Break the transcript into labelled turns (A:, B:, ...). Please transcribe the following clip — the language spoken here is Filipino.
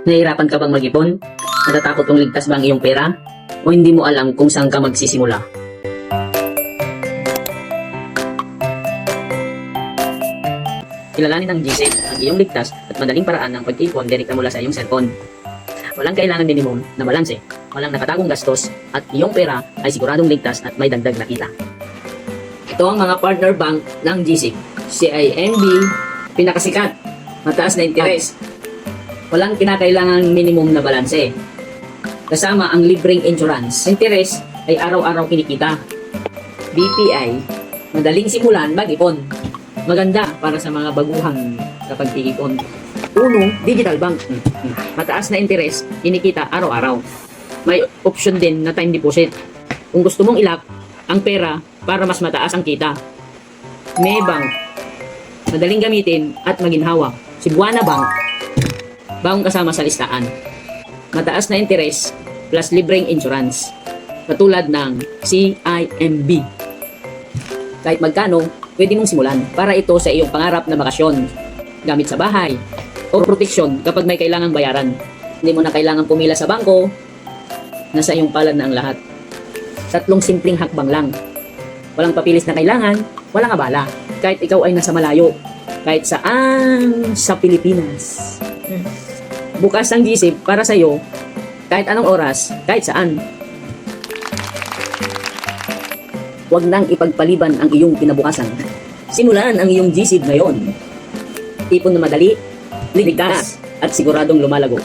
A: Nahihirapan ka bang mag-ipon? Natatakot kung ligtas ba ang iyong pera? O hindi mo alam kung saan ka magsisimula? Kilalanin ng GSave ang iyong ligtas at madaling paraan ng pag-ipon direkta mula sa iyong cellphone. Walang kailangan minimum na balanse, walang nakatagong gastos, at iyong pera ay siguradong ligtas at may dagdag na kita. Ito ang mga partner bank ng GSave. CIMB, pinakasikat, mataas na interes. Walang kinakailangang minimum na balanse. Kasama ang libreng insurance. Interes ay araw-araw kinikita. BPI, madaling simulan mag-ipon. Maganda para sa mga baguhan sa pag-iipon. Uno, digital bank. Mataas na interes, kinikita araw-araw. May option din na time deposit. Kung gusto mong ilak ang pera para mas mataas ang kita. Maybank, madaling gamitin at maginhawa. Cebuana Bank, bagong kasama sa listahan. Mataas na interes plus libreng insurance. Katulad ng CIMB. Kahit magkano, pwede mong simulan para ito sa iyong pangarap na bakasyon, gamit sa bahay, o proteksyon kapag may kailangang bayaran. Hindi mo na kailangan pumila sa bangko, nasa iyong palad na ang lahat. 3 simpleng hakbang lang. Walang papilis na kailangan, walang abala. Kahit ikaw ay nasa malayo, kahit saan sa Pilipinas. Bukas ang GSave para sa iyo, kahit anong oras, kahit saan. Huwag nang ipagpaliban ang iyong kinabukasan. Simulan ang iyong GSave ngayon. Ipon na madali, ligtas, at siguradong lumalago.